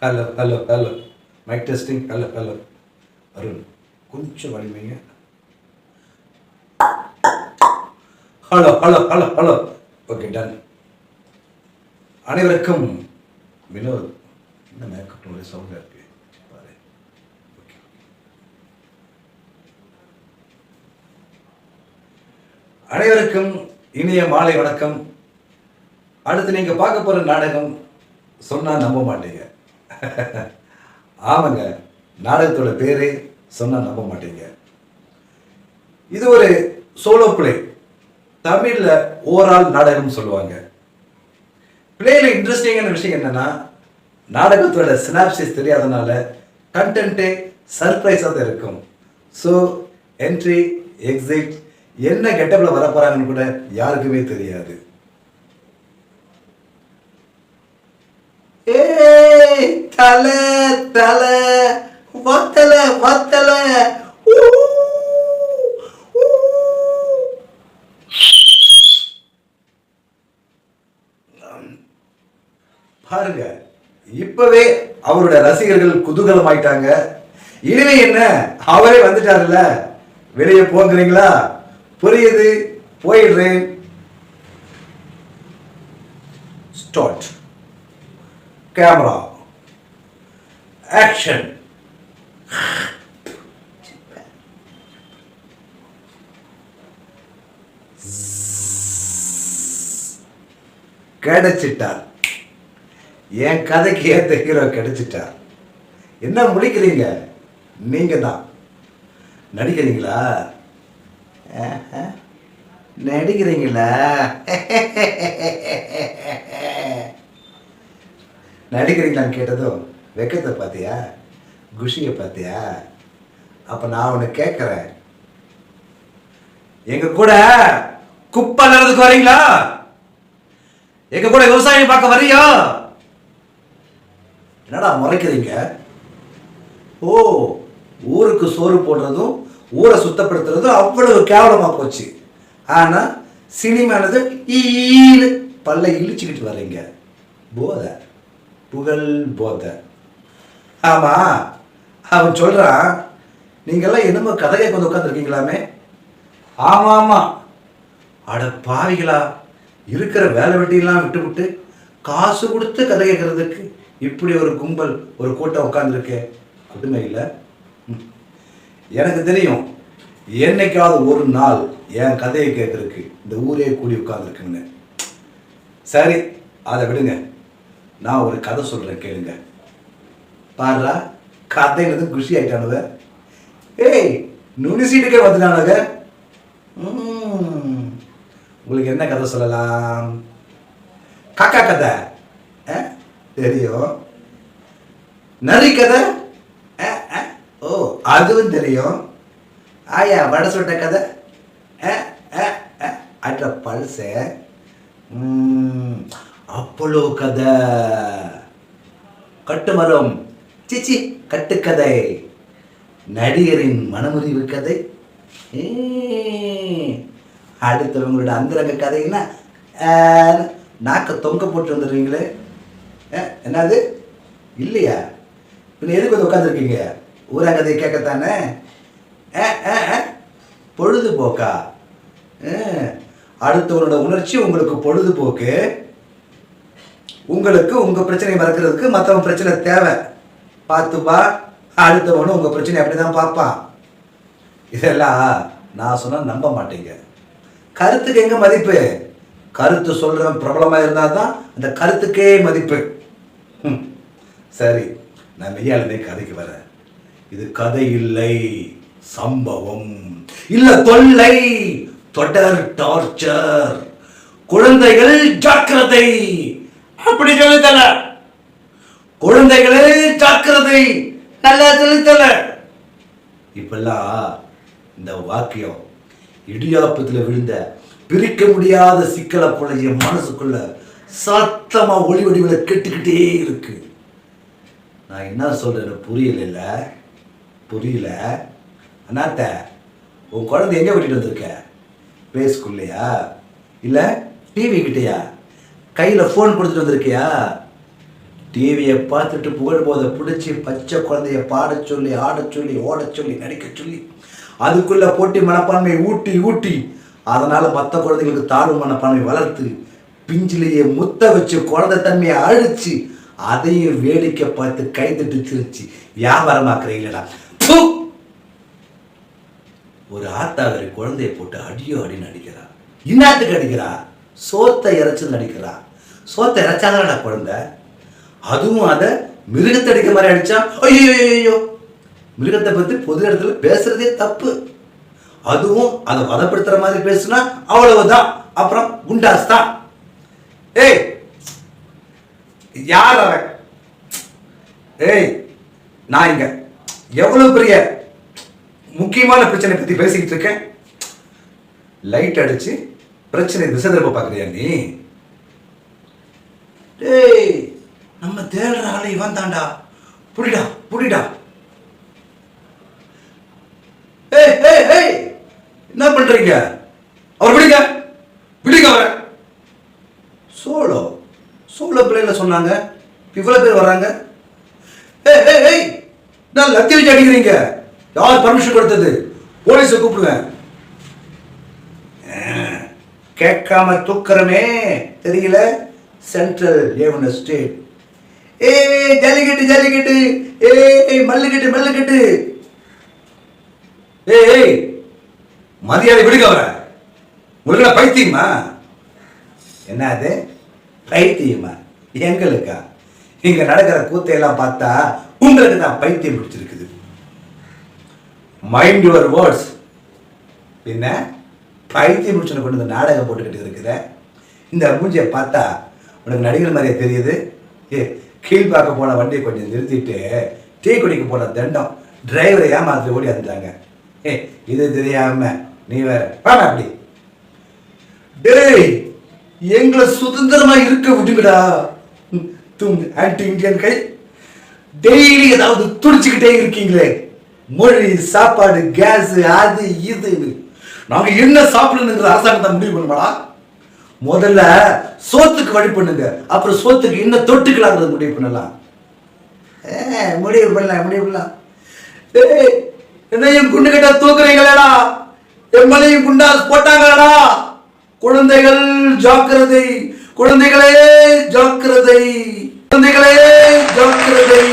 Hello hello hello. Mike testing. Hello hello. Arun கொஞ்சம் வலிமைங்க. Hello hello hello hello. Okay done. அனைவருக்கும் வினோத். என்ன makeup சவுண்டாக இருக்கு பாரு. ஓகே. அனைவருக்கும் இனிய மாலை வணக்கம். அடுத்து நீங்கள் பார்க்க போகிற நாடகம் சொன்னால் நம்ப மாட்டீங்க. ஆமாங்க, நாடகத்தோட பேரே சொன்னால் நம்ப மாட்டீங்க. இது ஒரு சோலோ பிளே. தமிழில் ஓவரால் நாடகம் சொல்லுவாங்க. பிளேயில் இன்ட்ரெஸ்டிங்கான விஷயம் என்னன்னா, நாடகத்தோட சினாப்சிஸ் தெரியாதனால கண்டென்ட்டே சர்ப்ரைஸாக தான் இருக்கும். ஸோ என்ட்ரி எக்ஸிட் என்ன கெட்டப்பில் வர போகிறாங்கன்னு கூட யாருக்குமே தெரியாது. ஏய் தலை தலை வத்தல வத்தல. பாருங்க, இப்பவே அவருடைய ரசிகர்கள் குதூகலம் ஆயிட்டாங்க. இனிமே என்ன, அவரே வந்துட்டாருல்ல, வெளியே போங்கிறீங்களா? புரியுது, போயிடுறேன். ஸ்டார்ட். Camera action. கிடைச்சிட்டார். என் கதைக்கு ஏத்த ஹீரோ கிடைச்சிட்டார். என்ன முடிக்கிறீங்க? நீங்க தான் நடிக்கிறீங்களா? நடிக்கிறீங்களா? நடிக்கிறீங்களான்னு கேட்டதும் வெக்கத்தை பார்த்தியா, குஷியை பார்த்தியா? அப்போ நான் ஒன்று கேட்குறேன், எங்கள் கூட குப்பை நடுறதுக்கு வரீங்களா? எங்கள் கூட விவசாயம் பார்க்க வரியா? என்னடா முறைக்கிறீங்க? ஓ, ஊருக்கு சோறு போடுறதும் ஊரை சுத்தப்படுத்துறதும் அவ்வளவு கேவலமாக போச்சு. ஆனால் சினிமானது ஈடு பல்ல இழிச்சுக்கிட்டு வர்றீங்க. போதை, புகழ் போதை. ஆமாம், அவன் சொல்கிறான், நீங்கள்லாம் என்னமோ கதை கேட்க வந்து உட்காந்துருக்கீங்களாமே. ஆமாம் ஆமாம். அட பாவிகளா, இருக்கிற வேலை வெட்டியெல்லாம் விட்டு விட்டு காசு கொடுத்து கதை கேட்கறதுக்கு இப்படி ஒரு கும்பல், ஒரு கூட்டம் உட்காந்துருக்கு. கொடுமை இல்லை? எனக்கு தெரியும், என்னைக்காவது ஒரு நாள் என் கதையை கேட்கறதுக்கு இந்த ஊரே கூடி உட்காந்துருக்குன்னு. சரி, அதை விடுங்க. நான் ஒரு கதை சொல்கிறேன், கேளுங்க. பாடுறா, கதைங்கிறது குஷி ஆயிட்டானுவ. ஏய், நுனி சீட்டுக்கே வந்துட்டானுங்க. உங்களுக்கு என்ன கதை சொல்லலாம்? காக்கா கதை தெரியும். நரி கதை ஓ அதுவும் தெரியும். ஆயா வடை சுட்ட கதை அற்ற பல்ச. அப்போலோ கதை, கட்டுமரம் சிச்சி கட்டுக்கதை, நடிகரின் மனமுறிவு கதை, அடுத்தவங்களோட அந்தரங்க கதைன்னா நாக்க தொங்க போட்டு வந்துடுவீங்களே. என்னது இல்லையா? பின்ன எதுக்கு வந்து உட்காந்துருக்கீங்க? ஊரா கதையை கேட்கத்தானே? பொழுதுபோக்கா? அடுத்தவனோட உணர்ச்சி உங்களுக்கு பொழுதுபோக்கு. உங்களுக்கு உங்கள் பிரச்சனையை மறக்கிறதுக்கு மற்றவன் பிரச்சனை தேவை. பார்த்துப்பா, அடுத்தவனும் உங்கள் பிரச்சனை அப்படி தான் பார்ப்பான். இதெல்லாம் நான் சொன்னால் நம்ப மாட்டீங்க. கருத்துக்கு எங்கே மதிப்பு? கருத்து சொல்கிறவன் பிரபலமாக இருந்தால் தான் அந்த கருத்துக்கே மதிப்பு. சரி, நான் மெய்யாலுமே கதைக்கு வரேன். இது கதை இல்லை, சம்பவம் இல்ல, தொல்லை, தொடர் டார்ச்சர். குழந்தைகள் ஜாக்கிரதை, அப்படி சொல்லித்தல. குழந்தைகளே ஜாக்கிரதை, நல்லா சொல்லித்தல. இப்பெல்லாம் இந்த வாக்கியம் இடியாப்பத்தில் விழுந்த பிரிக்க முடியாத சிக்கலை போல என் மனசுக்குள்ள சத்தமா ஒளி வடிவில் கெட்டுக்கிட்டே இருக்கு. நான் என்ன சொல்றேன்னு புரியல. புரியல? அண்ணாத்த, உன் குழந்தை எங்கே விட்டுட்டு வந்திருக்க? ப்ளே ஸ்கூல்லையா? இல்லை டிவி கிட்டையா? கையில் ஃபோன் கொடுத்துட்டு வந்திருக்கியா? டிவியை பார்த்துட்டு புகழ் போதை பிடிச்சி பச்சை குழந்தைய பாடச் சொல்லி ஆடச் சொல்லி ஓடச் சொல்லி நடிக்க சொல்லி அதுக்குள்ள போட்டி மனப்பான்மையை ஊட்டி ஊட்டி அதனால் மற்ற குழந்தைங்களுக்கு தாழ்வு மனப்பான்மை வளர்த்து பிஞ்சிலேயே முத்த வச்சு குழந்தை தன்மையை அழிச்சு அதையும் வேடிக்கை பார்த்து கைதட்டு சிரிச்சு வியாபாரமாக்குறீங்களா? ஒரு ஆத்தாவரி குழந்தைய போட்டு அடியோ அடின்னு அடிக்கிறா. இன்னாத்துக்கு அடிக்கிறா? சோத்தை இறைச்சு நடிக்கிறா. சோத்தை இறைச்சாங்கடா குழந்தை. அதுவும் அதை மிருகத்தை அடிக்கிற மாதிரி அடிச்சா ஐயோ. மிருகத்தை பற்றி பொது இடத்துல பேசுறதே தப்பு. அதுவும் அதை வதப்படுத்துற மாதிரி பேசுனா அவ்வளவுதான், அப்புறம் குண்டாஸ் தான். ஏய் யார் அவன்? ஏய் நான் இங்க எவ்வளவு பெரிய முக்கியமான பிரச்சனை பத்தி பேசிக்கிட்டு இருக்கேன். லைட் அடிச்சு பிரச்சனை திசை திருப்ப பாக்குறியா நீ? டேய் நம்ம தேடுற ஆளை இவன் தாண்டா. புடிடா புடிடா. ஏய் ஏய் ஏய் என்ன பண்றீங்க? அவர் பிடிங்க பிடிங்க அவரை. சோலோ சோலோ பிள்ளைல சொன்னாங்க, இவ்வளவு பேர் வர்றாங்க. ஏய் ஏய் ஏய் நான் லத்தி வச்சு அடிக்கிறீங்க. யார் பர்மிஷன் கொடுத்தது? போலீஸை கூப்பிடுவேன். கேட்காம தூக்கிறமே தெரியல. சென்ட்ரல் ஏவன ஸ்டேட். ஏய் ஜல்லிக்கட்டு ஜல்லிக்கட்டு. ஏய் மல்லுக்கட்டு மல்லுக்கட்டு. ஏய் ஏய் மரியாதை விடுங்க அவரை. உங்களுக்கு பைத்தியமா? என்ன அது பைத்தியமா? எங்களுக்கா? இங்க நடக்கிற கூத்தையெல்லாம் பார்த்தா உங்களுக்கு தான் பைத்தியம் பிடிச்சிருக்குது. Mind your words. என்ன பைத்தியம் பிடிச்சனை கொண்டு இந்த நாடகம் போட்டுக்கிட்டு இருக்கிற? இந்த மூஞ்சியை பார்த்தா உனக்கு நடிகர் மாதிரியே தெரியுது. கீழ்பாக்க போன வண்டியை கொஞ்சம் நிறுத்திட்டு டீ குடிக்க போன தண்டம் டிரைவரை ஏமாத்து ஓடி வந்துட்டாங்க. இது தெரியாம நீ வேற பாடா அப்படி. டேய் எங்களை சுதந்திரமா இருக்க விட்டுங்கடா. ஆன்டி இந்தியன் கை டெய்லி ஏதாவது துடிச்சுக்கிட்டே இருக்கீங்களே. மொழி சாப்பாடு கேஸ் அது இது. நாங்க என்ன சாப்பிடணுங்கிற அரசாங்கத்தை முடிவு பண்ணுமாடா? முதல்ல சோத்துக்கு வழி பண்ணுங்க, அப்புறம் சோத்துக்கு இன்னும் தொட்டுக்கலாங்கிறது முடிவு பண்ணலாம். முடிவு பண்ணலாம். என்னையும் குண்டு கட்ட தூக்குறீங்களா? எம்மளையும் குண்டா போட்டாங்களா? குழந்தைகள் ஜாக்கிரதை, குழந்தைகளே ஜாக்கிரதை, குழந்தைகளே ஜாக்கிரதை.